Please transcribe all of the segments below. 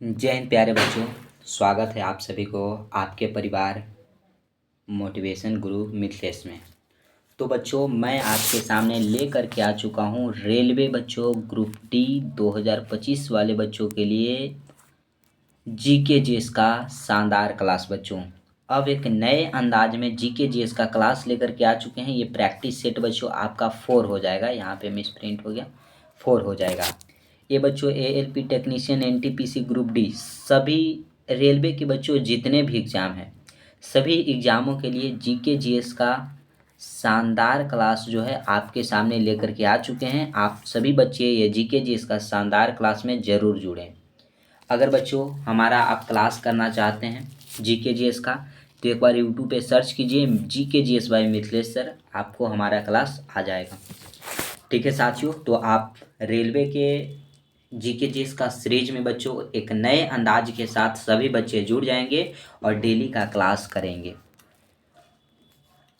जय हिंद प्यारे बच्चों। स्वागत है आप सभी को आपके परिवार मोटिवेशन गुरु मिथिलेश में। तो बच्चों, मैं आपके सामने लेकर के आ चुका हूँ रेलवे बच्चों ग्रुप डी 2025 वाले बच्चों के लिए जीके जीएस का शानदार क्लास बच्चों। अब एक नए अंदाज में जीके जीएस का क्लास लेकर के आ चुके हैं। ये प्रैक्टिस सेट बच्चों आपका 4 हो जाएगा। यहाँ पे मिस प्रिंट हो गया, 4 हो जाएगा। ये बच्चों ALP technician NTPC group D सभी रेलवे के बच्चों जितने भी एग्ज़ाम हैं सभी एग्ज़ामों के लिए जीके जीएस का शानदार क्लास जो है आपके सामने लेकर के आ चुके हैं। आप सभी बच्चे ये जीके जीएस का शानदार क्लास में ज़रूर जुड़ें। अगर बच्चों हमारा आप क्लास करना चाहते हैं जीके जीएस का तो एक बार यूट्यूब पे सर्च कीजिए GK GS bye Mithilesh sir, आपको हमारा क्लास आ जाएगा। ठीक है साथियों, तो आप रेलवे के जीके जीएस का सीरीज में बच्चों एक नए अंदाज के साथ सभी बच्चे जुड़ जाएंगे और डेली का क्लास करेंगे।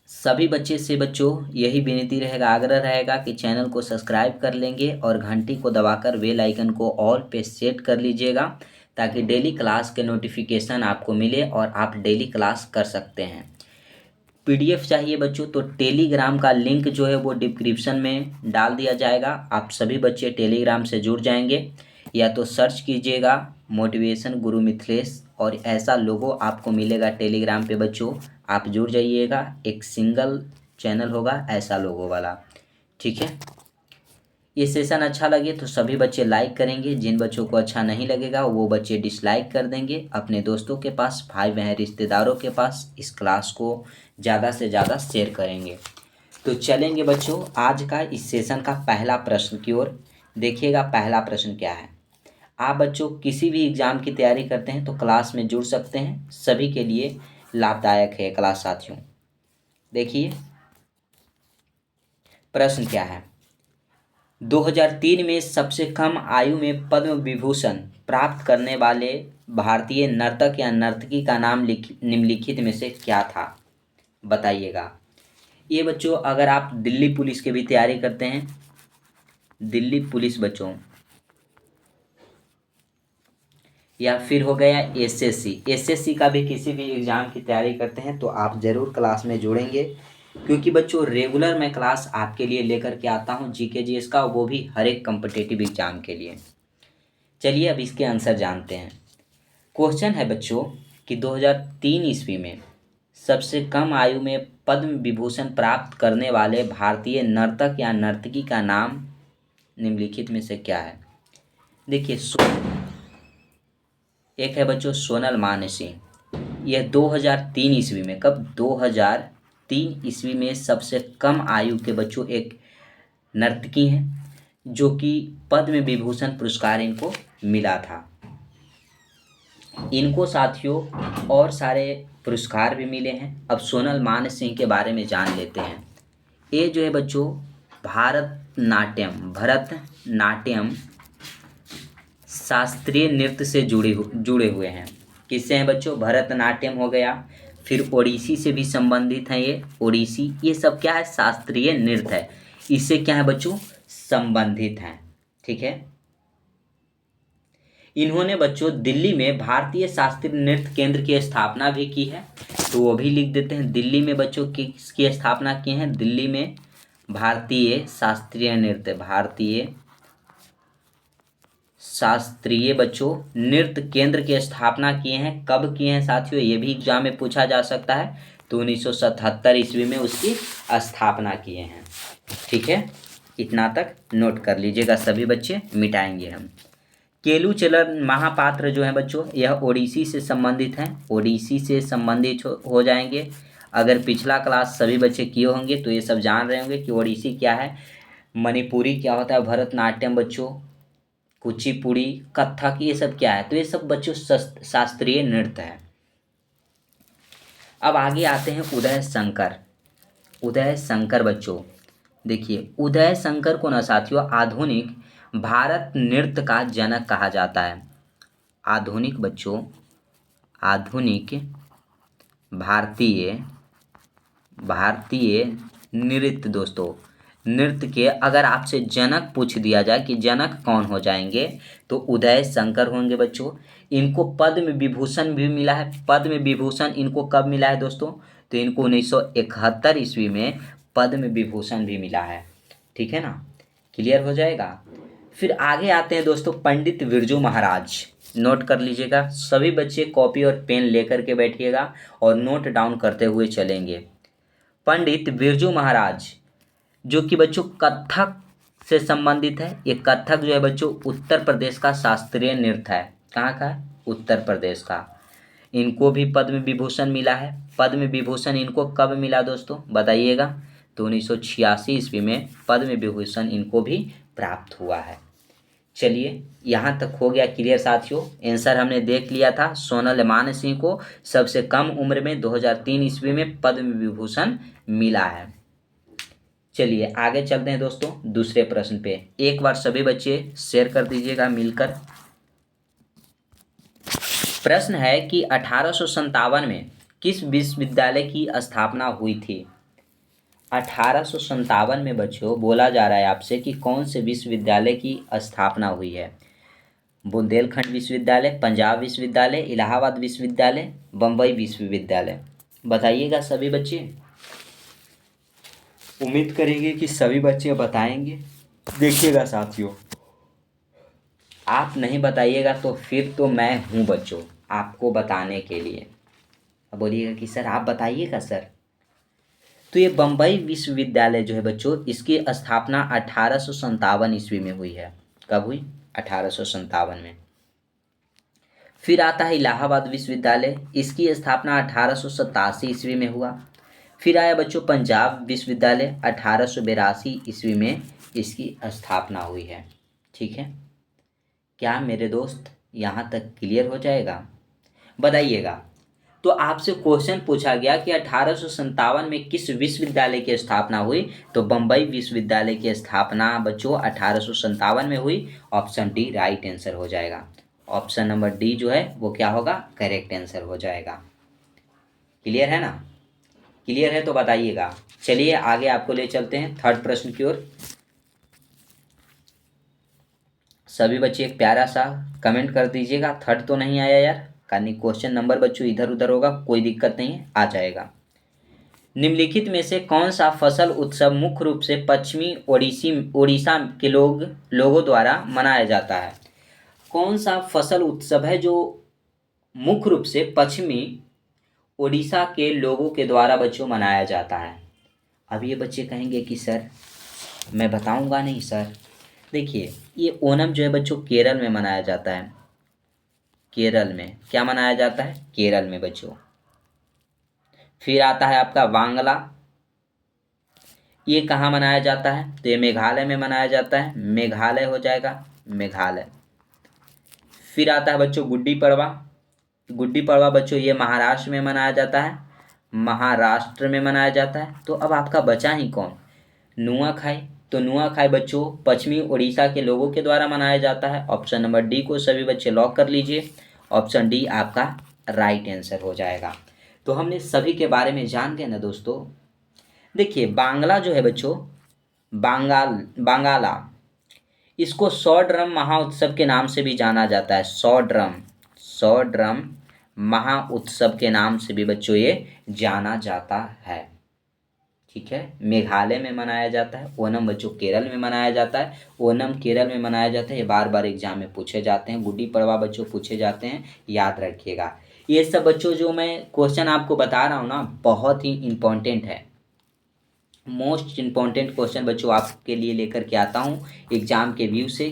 सभी बच्चे से बच्चों यही विनती रहेगा, आग्रह रहेगा कि चैनल को सब्सक्राइब कर लेंगे और घंटी को दबाकर बेल आइकन को ऑल पे सेट कर लीजिएगा ताकि डेली क्लास के नोटिफिकेशन आपको मिले और आप डेली क्लास कर सकते हैं। पीडीएफ चाहिए बच्चों तो टेलीग्राम का लिंक जो है वो डिस्क्रिप्शन में डाल दिया जाएगा। आप सभी बच्चे टेलीग्राम से जुड़ जाएंगे या तो सर्च कीजिएगा मोटिवेशन गुरु मिथिलेश और ऐसा लोगो आपको मिलेगा टेलीग्राम पे बच्चों, आप जुड़ जाइएगा। एक सिंगल चैनल होगा ऐसा लोगो वाला। ठीक है, ये सेशन अच्छा लगे तो सभी बच्चे लाइक करेंगे, जिन बच्चों को अच्छा नहीं लगेगा वो बच्चे डिसलाइक कर देंगे। अपने दोस्तों के पास, भाई बहन, रिश्तेदारों के पास इस क्लास को ज़्यादा से ज़्यादा शेयर करेंगे। तो चलेंगे बच्चों आज का इस सेशन का पहला प्रश्न की ओर। देखिएगा पहला प्रश्न क्या है। आप बच्चों किसी भी एग्ज़ाम की तैयारी करते हैं तो क्लास में जुड़ सकते हैं, सभी के लिए लाभदायक है क्लास साथियों। देखिए प्रश्न क्या है। 2003 में सबसे कम आयु में पद्म विभूषण प्राप्त करने वाले भारतीय नर्तक या नर्तकी का नाम निम्नलिखित में से क्या था, बताइएगा। ये बच्चों अगर आप दिल्ली पुलिस की भी तैयारी करते हैं, दिल्ली पुलिस बच्चों, या फिर हो गया एसएससी का भी किसी भी एग्ज़ाम की तैयारी करते हैं तो आप ज़रूर क्लास में जुड़ेंगे, क्योंकि बच्चों रेगुलर मैं क्लास आपके लिए लेकर के आता हूं जीके जीएस का, वो भी हर एक कम्पिटिटिव एग्ज़ाम के लिए। चलिए अब इसके आंसर जानते हैं। क्वेश्चन है बच्चों कि 2003 ईस्वी में सबसे कम आयु में पद्म विभूषण प्राप्त करने वाले भारतीय नर्तक या नर्तकी का नाम निम्नलिखित में से क्या है। देखिए एक है बच्चों सोनल मानेसिंह। यह 2003 ईस्वी में, कब, 2003 ईस्वी में सबसे कम आयु के बच्चों एक नर्तकी हैं जो कि पद्म विभूषण पुरस्कार इनको मिला था। इनको साथियों और सारे पुरस्कार भी मिले हैं। अब सोनल मानेसिंह के बारे में जान लेते हैं। ये जो है बच्चों भरतनाट्यम शास्त्रीय नृत्य से जुड़े हुए हैं। किससे हैं बच्चों, भरतनाट्यम हो गया, फिर ओडिसी से भी संबंधित हैं ये, ओडिसी, ये सब क्या है, शास्त्रीय नृत्य है, इससे क्या है बच्चों, संबंधित हैं। ठीक है, इन्होंने बच्चों दिल्ली में भारतीय शास्त्रीय नृत्य केंद्र की स्थापना भी की है, तो वो भी लिख देते हैं। दिल्ली में बच्चों किसकी स्थापना की है, दिल्ली में भारतीय शास्त्रीय बच्चों नृत्य केंद्र की स्थापना किए हैं। कब किए हैं साथियों, ये भी एग्जाम में पूछा जा सकता है। तो 1977 ईस्वी में उसकी स्थापना किए हैं। ठीक है, इतना तक नोट कर लीजिएगा सभी बच्चे, मिटाएंगे हम। केलूचरण महापात्र जो है बच्चों यह ओडिसी से संबंधित हैं, ओडिसी से संबंधित हो जाएंगे। अगर पिछला क्लास सभी बच्चे किए होंगे तो ये सब जान रहे होंगे कि ओडिसी क्या है, मणिपुरी क्या होता है, भरतनाट्यम बच्चों, कुचिपुड़ी, कथक, ये सब क्या है, तो ये सब बच्चों शास्त्रीय नृत्य है। अब आगे आते हैं उदय शंकर बच्चों। देखिए उदय शंकर को ना साथियों आधुनिक भारत नृत्य का जनक कहा जाता है। आधुनिक बच्चों, आधुनिक भारतीय नृत्य दोस्तों, नृत्य के अगर आपसे जनक पूछ दिया जाए कि जनक कौन हो जाएंगे, तो उदय शंकर होंगे बच्चों। इनको पद्म विभूषण भी मिला है। पद्म विभूषण इनको कब मिला है दोस्तों? तो इनको 1971 ईस्वी में पद्म विभूषण भी मिला है। ठीक है ना, क्लियर हो जाएगा। फिर आगे आते हैं दोस्तों पंडित बिरजू महाराज। नोट कर लीजिएगा, सभी बच्चे कॉपी और पेन लेकर के बैठिएगा और नोट डाउन करते हुए चलेंगे। पंडित बिरजू महाराज जो कि बच्चों कथक से संबंधित है। ये कथक जो है बच्चों उत्तर प्रदेश का शास्त्रीय नृत्य है। कहाँ का है? उत्तर प्रदेश का। इनको भी पद्म विभूषण मिला है। पद्म विभूषण इनको कब मिला दोस्तों, बताइएगा? तो 1986 ईस्वी में पद्म विभूषण इनको भी प्राप्त हुआ है। चलिए, यहाँ तक हो गया क्लियर साथियों। आंसर हमने देख लिया था। सोनल मानसिंह को सबसे कम उम्र में 2003 ईस्वी में पद्म विभूषण मिला है। चलिए आगे चलते हैं दोस्तों दूसरे प्रश्न पे। एक बार सभी बच्चे शेयर कर दीजिएगा मिलकर। प्रश्न है कि 1857 में किस विश्वविद्यालय की स्थापना हुई थी? 1857 में बच्चों बोला जा रहा है आपसे कि कौन से विश्वविद्यालय की स्थापना हुई है। बुंदेलखंड विश्वविद्यालय, पंजाब विश्वविद्यालय, इलाहाबाद विश्वविद्यालय, बम्बई विश्वविद्यालय। बताइएगा सभी बच्चे। उम्मीद करेंगे कि सभी बच्चे बताएंगे। देखिएगा साथियों, आप नहीं बताइएगा तो फिर तो मैं हूँ बच्चों आपको बताने के लिए। अब बोलिएगा कि सर आप बताइएगा सर। तो ये बम्बई विश्वविद्यालय जो है बच्चों, इसकी स्थापना 1857 ईस्वी में हुई है। कब हुई? 1857 में। फिर आता है इलाहाबाद विश्वविद्यालय। इसकी स्थापना 1887 ईस्वी में हुआ। फिर आया बच्चों पंजाब विश्वविद्यालय। 1882 ईस्वी में इसकी स्थापना हुई है। ठीक है, क्या मेरे दोस्त यहाँ तक क्लियर हो जाएगा? बताइएगा। तो आपसे क्वेश्चन पूछा गया कि 1857 में किस विश्वविद्यालय की स्थापना हुई? तो बम्बई विश्वविद्यालय की स्थापना बच्चों 1857 में हुई। ऑप्शन डी राइट आंसर हो जाएगा। ऑप्शन नंबर डी जो है वो क्या होगा? करेक्ट आंसर हो जाएगा। क्लियर है ना? क्लियर है तो बताइएगा। चलिए आगे आपको ले चलते हैं थर्ड प्रश्न की ओर। सभी बच्चे एक प्यारा सा कमेंट कर दीजिएगा। थर्ड तो नहीं आया यार, यानी क्वेश्चन नंबर बच्चों इधर उधर होगा, कोई दिक्कत नहीं है, आ जाएगा। निम्नलिखित में से कौन सा फसल उत्सव मुख्य रूप से पश्चिमी ओडिशा के लोगों द्वारा मनाया जाता है? कौन सा फसल उत्सव है जो मुख्य रूप से पश्चिमी ओडिशा के लोगों के द्वारा बच्चों मनाया जाता है? अब ये बच्चे कहेंगे कि सर मैं बताऊंगा नहीं सर। देखिए, ये ओणम जो है बच्चों केरल में मनाया जाता है। केरल में क्या मनाया जाता है? केरल में बच्चों। फिर आता है आपका वांगला। ये कहाँ मनाया जाता है? तो ये मेघालय में मनाया जाता है। मेघालय हो जाएगा, मेघालय। फिर आता है बच्चों गुड्डी पड़वा। गुड्डी पड़वा बच्चों ये महाराष्ट्र में मनाया जाता है। महाराष्ट्र में मनाया जाता है। तो अब आपका बचा ही कौन? नुआखाई। तो नुआखाई बच्चों पश्चिमी उड़ीसा के लोगों के द्वारा मनाया जाता है। ऑप्शन नंबर डी को सभी बच्चे लॉक कर लीजिए। ऑप्शन डी आपका राइट आंसर हो जाएगा। तो हमने सभी के बारे में जान गए ना दोस्तों। देखिए बांग्ला जो है बच्चों, बांगाला, इसको 100 ड्रम महाउत्सव के नाम से भी जाना जाता है। 100 ड्रम महाउत्सव के नाम से भी बच्चों ये जाना जाता है। ठीक है, मेघालय में मनाया जाता है। ओणम बच्चों केरल में मनाया जाता है। ओणम केरल में मनाया जाता है। ये बार बार एग्जाम में पूछे जाते हैं। गुड्डी पड़वा बच्चों पूछे जाते हैं, याद रखिएगा। ये सब बच्चों जो मैं क्वेश्चन आपको बता रहा हूँ ना, बहुत ही इम्पोर्टेंट है। मोस्ट इम्पॉर्टेंट क्वेश्चन बच्चों आपके लिए लेकर के आता हूँ एग्ज़ाम के व्यू से,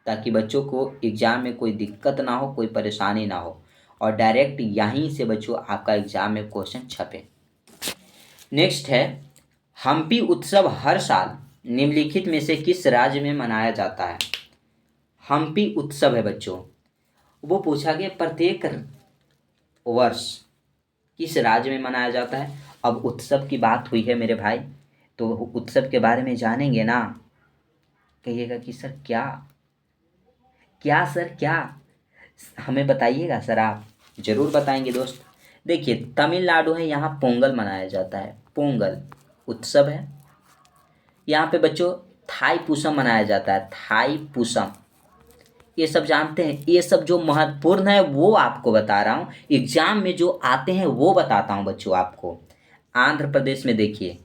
ताकि बच्चों को एग्ज़ाम में कोई दिक्कत ना हो, कोई परेशानी ना हो, और डायरेक्ट यहीं से बच्चों आपका एग्ज़ाम में क्वेश्चन छपे। नेक्स्ट है, हम्पी उत्सव हर साल निम्नलिखित में से किस राज्य में मनाया जाता है? हम्पी उत्सव है बच्चों, वो पूछा गया प्रत्येक वर्ष किस राज्य में मनाया जाता है। अब उत्सव की बात हुई है मेरे भाई, तो उत्सव के बारे में जानेंगे ना। कहिएगा कि सर क्या क्या सर क्या, हमें बताइएगा सर। आप ज़रूर बताएंगे दोस्त। देखिए तमिलनाडु है, यहाँ पोंगल मनाया जाता है। पोंगल उत्सव है। यहाँ पे बच्चों थाईपुसम मनाया जाता है, थाईपुसम। ये सब जानते हैं, ये सब जो महत्वपूर्ण है वो आपको बता रहा हूँ, एग्जाम में जो आते हैं वो बताता हूँ बच्चों आपको। आंध्र प्रदेश में देखिए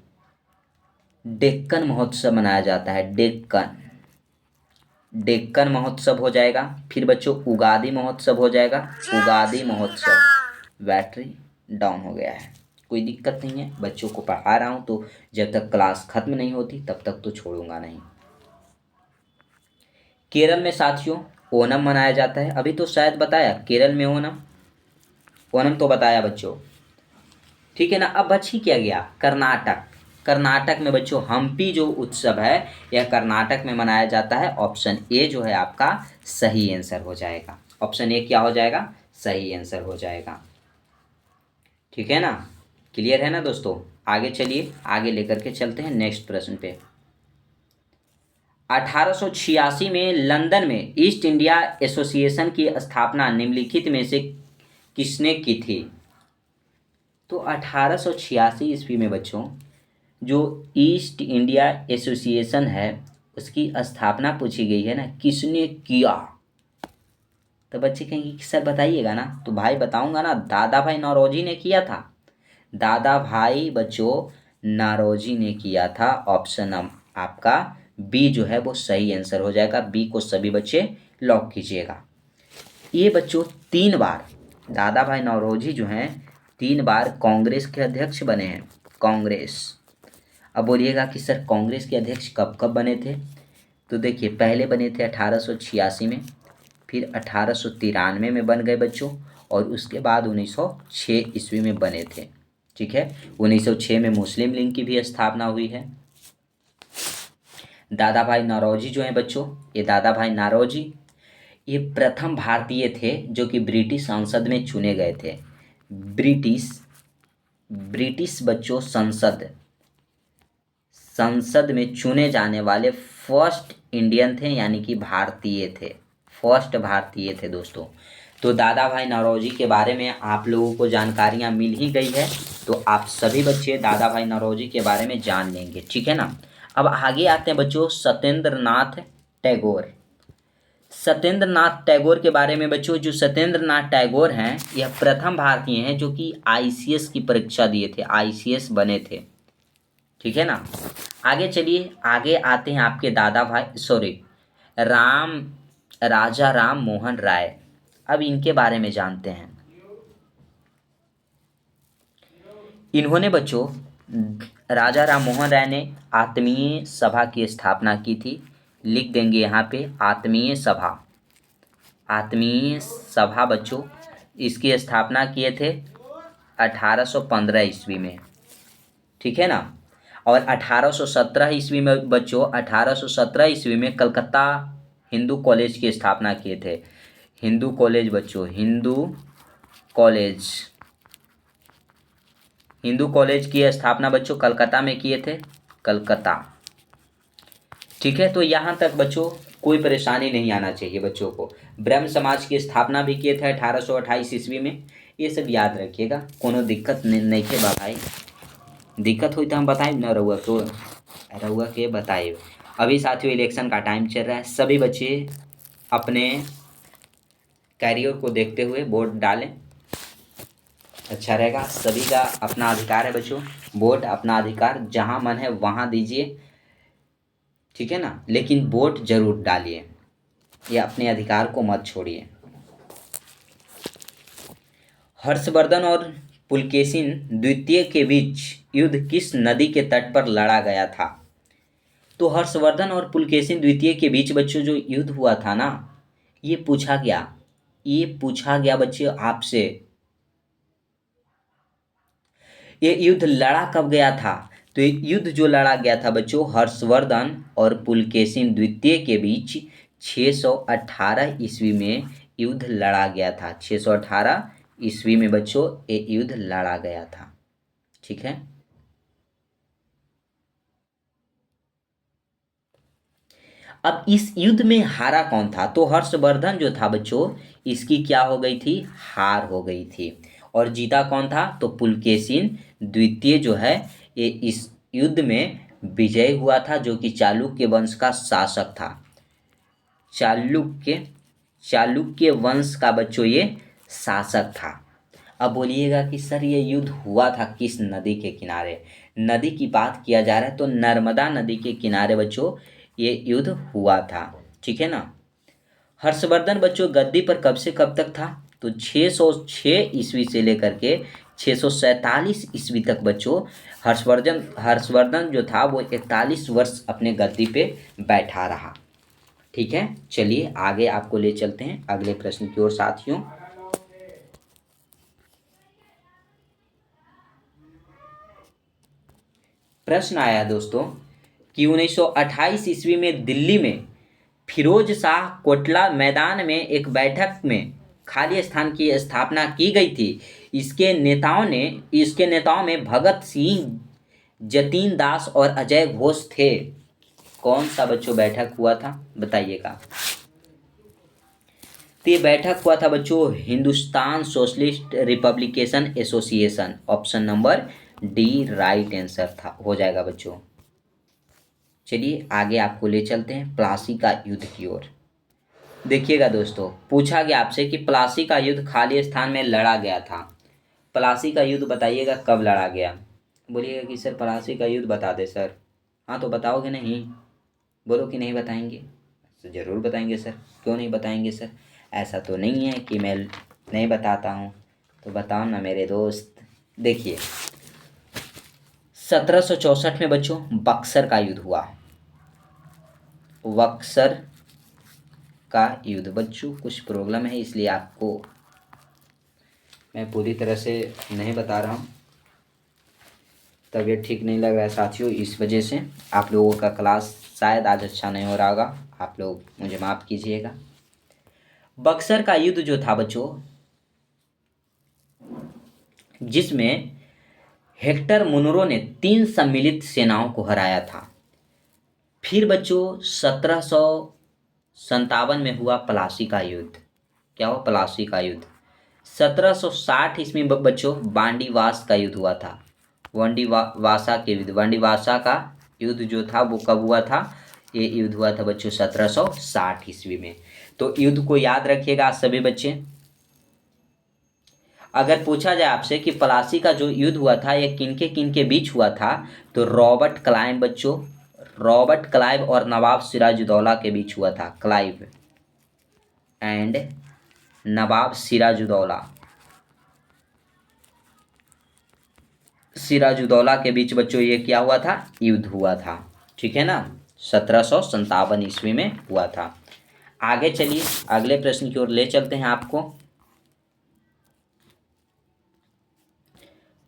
डेक्कन महोत्सव मनाया जाता है, डेक्कन, डेक्कन महोत्सव हो जाएगा। फिर बच्चों उगादी महोत्सव हो जाएगा, उगादी महोत्सव। बैटरी डाउन हो गया है, कोई दिक्कत नहीं है, बच्चों को पढ़ा रहा हूँ तो जब तक क्लास खत्म नहीं होती तब तक तो छोड़ूंगा नहीं। केरल में साथियों ओणम मनाया जाता है, अभी तो शायद बताया केरल में ओणम, ओणम तो बताया बच्चों, ठीक है ना। अब बची क्या गया, कर्नाटक। कर्नाटक में बच्चों हम्पी जो उत्सव है यह कर्नाटक में मनाया जाता है। ऑप्शन ए जो है आपका सही आंसर हो जाएगा, ऑप्शन ए क्या हो जाएगा, सही आंसर हो जाएगा, ठीक है ना। क्लियर है ना दोस्तों। आगे चलिए, आगे लेकर के चलते हैं नेक्स्ट प्रश्न पे। 1886 में लंदन में ईस्ट इंडिया एसोसिएशन की स्थापना निम्नलिखित में से किसने की थी। तो 1886 ईस्वी में बच्चों जो ईस्ट इंडिया एसोसिएशन है उसकी स्थापना पूछी गई है ना, किसने किया। तो बच्चे कहेंगे कि सर बताइएगा ना, तो भाई बताऊंगा ना, दादा भाई नौरोजी ने किया था। दादा भाई बच्चों नारोजी ने किया था। ऑप्शन आपका बी जो है वो सही आंसर हो जाएगा, बी को सभी बच्चे लॉक कीजिएगा। ये बच्चों 3 बार दादा भाई नौरोजी जो हैं 3 बार कांग्रेस के अध्यक्ष बने हैं, कांग्रेस। अब बोलिएगा कि सर कांग्रेस के अध्यक्ष कब कब बने थे। तो देखिए पहले बने थे 1886 में, फिर 1893 में बन गए बच्चों, और उसके बाद 1906 ईस्वी में बने थे, ठीक है। 1906 में मुस्लिम लीग की भी स्थापना हुई है। दादा भाई नौरोजी जो हैं बच्चों, ये दादा भाई नौरोजी ये प्रथम भारतीय थे जो कि ब्रिटिश संसद में चुने गए थे। ब्रिटिश ब्रिटिश बच्चों संसद संसद में चुने जाने वाले फर्स्ट इंडियन थे, यानी कि भारतीय थे, फर्स्ट भारतीय थे दोस्तों। तो दादा भाई नौरोजी के बारे में आप लोगों को जानकारियां मिल ही गई है, तो आप सभी बच्चे दादा भाई नौरोजी के बारे में जान लेंगे, ठीक है ना। अब आगे आते हैं बच्चों सत्येंद्र नाथ टैगोर। सत्येंद्र नाथ टैगोर के बारे में बच्चों, जो सत्येंद्र नाथ टैगोर हैं यह प्रथम भारतीय हैं जो कि आईसीएस की परीक्षा दिए थे, आईसीएस बने थे, ठीक है ना। आगे चलिए, आगे आते हैं आपके दादा भाई सॉरी राम राजा राम मोहन राय। अब इनके बारे में जानते हैं। इन्होंने बच्चों राजा राम मोहन राय ने आत्मीय सभा की स्थापना की थी, लिख देंगे यहाँ पे आत्मीय सभा, आत्मीय सभा बच्चों इसकी स्थापना किए थे 1815 ईस्वी में, ठीक है ना। और 1817 ईस्वी में बच्चों 1817 ईस्वी में कलकत्ता हिंदू कॉलेज की स्थापना किए थे। हिंदू कॉलेज बच्चों, हिंदू कॉलेज, हिंदू कॉलेज की स्थापना बच्चों कलकत्ता में किए थे, कलकत्ता, ठीक है। तो यहाँ तक बच्चों कोई परेशानी नहीं आना चाहिए बच्चों को। ब्रह्म समाज की स्थापना भी किए थे 1828 ईस्वी में, ये सब याद रखिएगा, कोनो दिक्कत नहीं के भाई, दिक्कत हुई तो हम बताए न रहुआ तो, रहुआ के बताए। अभी साथियों इलेक्शन का टाइम चल रहा है, सभी बच्चे अपने कैरियर को देखते हुए वोट डालें, अच्छा रहेगा। सभी का अपना अधिकार है बच्चों, वोट अपना अधिकार, जहाँ मन है वहाँ दीजिए, ठीक है ना, लेकिन वोट जरूर डालिए, ये अपने अधिकार को मत छोड़िए। हर्षवर्धन और पुलकेशिन द्वितीय के बीच युद्ध किस नदी के तट पर लड़ा गया था। तो हर्षवर्धन और पुलकेशिन द्वितीय के बीच बच्चों जो युद्ध हुआ था ना, ये पूछा गया, ये पूछा गया बच्चों आपसे, ये युद्ध लड़ा कब गया था। तो ये युद्ध जो लड़ा गया था बच्चों हर्षवर्धन और पुलकेशिन द्वितीय के बीच 618 ईस्वी में युद्ध लड़ा गया था, 618 ईस्वी में बच्चों ये युद्ध लड़ा गया था, ठीक है। अब इस युद्ध में हारा कौन था। तो हर्षवर्धन जो था बच्चों इसकी क्या हो गई थी, हार हो गई थी। और जीता कौन था, तो पुलकेशिन द्वितीय जो है ये इस युद्ध में विजय हुआ था, जो कि चालुक्य वंश का शासक था। चालुक्य चालुक्य वंश का बच्चों ये शासक था। अब बोलिएगा कि सर ये युद्ध हुआ था किस नदी के किनारे? नदी की बात किया जा रहा है तो नर्मदा नदी के किनारे बच्चों ये युद्ध हुआ था। ठीक है ना। हर्षवर्धन बच्चों गद्दी पर कब से कब तक था? तो 606 ईस्वी से लेकर के 647 ईस्वी तक बच्चों हर्षवर्धन जो था वो 41 वर्ष अपने गद्दी पे बैठा रहा। ठीक है, चलिए आगे आपको ले चलते हैं अगले प्रश्न की ओर साथियों। प्रश्न आया दोस्तों कि 1928 ईस्वी में दिल्ली में फिरोज शाह कोटला मैदान में एक बैठक में खाली स्थान की स्थापना की गई थी। इसके नेताओं में भगत सिंह, जतीन दास और अजय घोष थे। कौन सा बच्चों बैठक हुआ था बताइएगा? तो ये बैठक हुआ था बच्चों Hindustan socialist republication association. Option number D right answer था हो जाएगा बच्चों। चलिए आगे आपको ले चलते हैं प्लासी का युद्ध की ओर। देखिएगा दोस्तों, पूछा गया आपसे कि प्लासी का युद्ध खाली स्थान में लड़ा गया था। प्लासी का युद्ध बताइएगा कब लड़ा गया? बोलिएगा कि सर प्लासी का युद्ध बता दे सर। हाँ तो बताओगे नहीं? बोलो कि नहीं बताएंगे? तो ज़रूर बताएंगे सर। क्यों नहीं बताएंगे सर? ऐसा तो नहीं है कि मैं नहीं बताता हूँ। तो बताओ ना मेरे दोस्त। देखिए 1764 में बच्चों बक्सर का युद्ध हुआ। बक्सर का युद्ध बच्चों कुछ प्रॉब्लम है इसलिए आपको मैं पूरी तरह से नहीं बता रहा हूँ। तबीयत ठीक नहीं लग रहा है साथियों, इस वजह से आप लोगों का क्लास शायद आज अच्छा नहीं हो रहा होगा। आप लोग मुझे माफ़ कीजिएगा। बक्सर का युद्ध जो था बच्चों जिसमें हेक्टर मुनरो ने 3 सम्मिलित सेनाओं को हराया था। फिर बच्चों 1757 में हुआ प्लासी का युद्ध। क्या हुआ? प्लासी का युद्ध। 1760 ईस्वी में बच्चों बांडीवास का युद्ध हुआ था। वांडीवासा का युद्ध जो था वो कब हुआ था? ये युद्ध हुआ था बच्चों 1760 ईस्वी में। तो युद्ध को याद रखिएगा सभी बच्चे। अगर पूछा जाए आपसे कि प्लासी का जो युद्ध हुआ था ये किन के बीच हुआ था, तो रॉबर्ट क्लाइव बच्चों, रॉबर्ट क्लाइव और नवाब सिराजुद्दौला के बीच हुआ था। क्लाइव एंड नवाब सिराजुद्दौला के बीच बच्चों ये क्या हुआ था? युद्ध हुआ था। ठीक है ना। 1757 ईस्वी में हुआ था। आगे चलिए अगले प्रश्न की ओर ले चलते हैं आपको।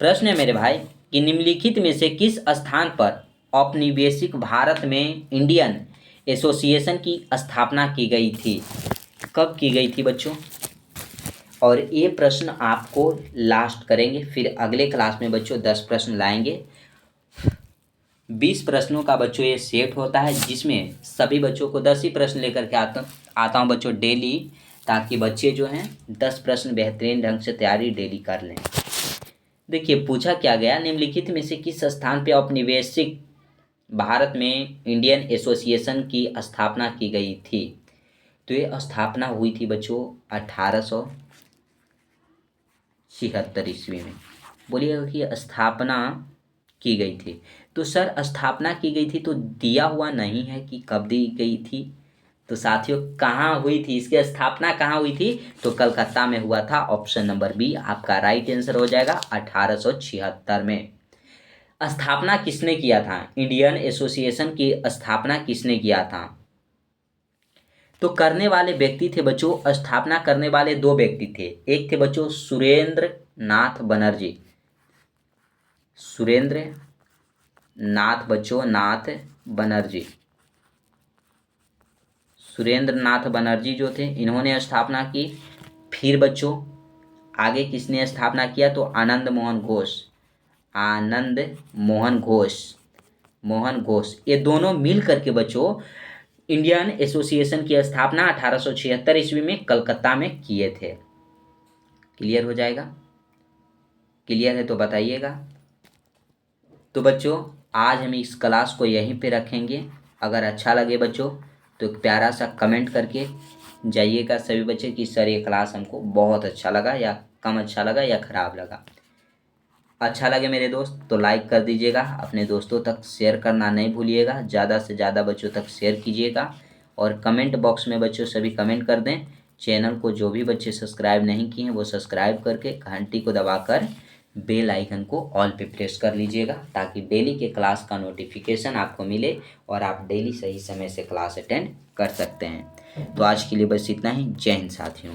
प्रश्न है मेरे भाई कि निम्नलिखित में से किस स्थान पर औपनिवेशिक भारत में इंडियन एसोसिएशन की स्थापना की गई थी? कब की गई थी बच्चों? और ये प्रश्न आपको लास्ट करेंगे, फिर अगले क्लास में बच्चों 10 प्रश्न लाएंगे। 20 प्रश्नों का बच्चों ये सेट होता है जिसमें सभी बच्चों को 10 ही प्रश्न लेकर के आता हूँ बच्चों डेली, ताकि बच्चे जो हैं 10 प्रश्न बेहतरीन ढंग से तैयारी डेली कर लें। देखिए पूछा क्या गया, निम्नलिखित में से किस स्थान पे औपनिवेशिक भारत में इंडियन एसोसिएशन की स्थापना की गई थी? तो ये स्थापना हुई थी बच्चों 1876 ईस्वी में। बोलिएगा कि स्थापना की गई थी। तो सर स्थापना की गई थी तो दिया हुआ नहीं है कि कब दी गई थी। तो साथियों कहाँ हुई थी, इसकी स्थापना कहाँ हुई थी? तो कलकत्ता में हुआ था। ऑप्शन नंबर बी आपका राइट आंसर हो जाएगा। 1876 में स्थापना किसने किया था? इंडियन एसोसिएशन की स्थापना किसने किया था? तो करने वाले व्यक्ति थे बच्चों, स्थापना करने वाले 2 व्यक्ति थे। एक थे बच्चों सुरेंद्र नाथ बनर्जी। सुरेंद्र नाथ बच्चों नाथ बनर्जी, सुरेंद्र नाथ बनर्जी जो थे इन्होंने स्थापना की। फिर बच्चों आगे किसने स्थापना किया? तो आनंद मोहन घोष ये दोनों मिल करके बच्चों इंडियन एसोसिएशन की स्थापना 1876 ईस्वी में कलकत्ता में किए थे। क्लियर हो जाएगा? क्लियर है तो बताइएगा। तो बच्चों आज हम इस क्लास को यहीं पे रखेंगे। अगर अच्छा लगे बच्चों तो एक प्यारा सा कमेंट करके जाइएगा सभी बच्चे कि सर ये क्लास हमको बहुत अच्छा लगा या कम अच्छा लगा या ख़राब लगा। अच्छा लगे मेरे दोस्त तो लाइक कर दीजिएगा, अपने दोस्तों तक शेयर करना नहीं भूलिएगा, ज़्यादा से ज़्यादा बच्चों तक शेयर कीजिएगा। और कमेंट बॉक्स में बच्चों सभी कमेंट कर दें। चैनल को जो भी बच्चे सब्सक्राइब नहीं किए हैं वो सब्सक्राइब करके घंटी को दबाकर बेल आइकन को ऑल पे प्रेस कर लीजिएगा, ताकि डेली के क्लास का नोटिफिकेशन आपको मिले और आप डेली सही समय से क्लास अटेंड कर सकते हैं। तो आज के लिए बस इतना ही। जय हिंद साथियों।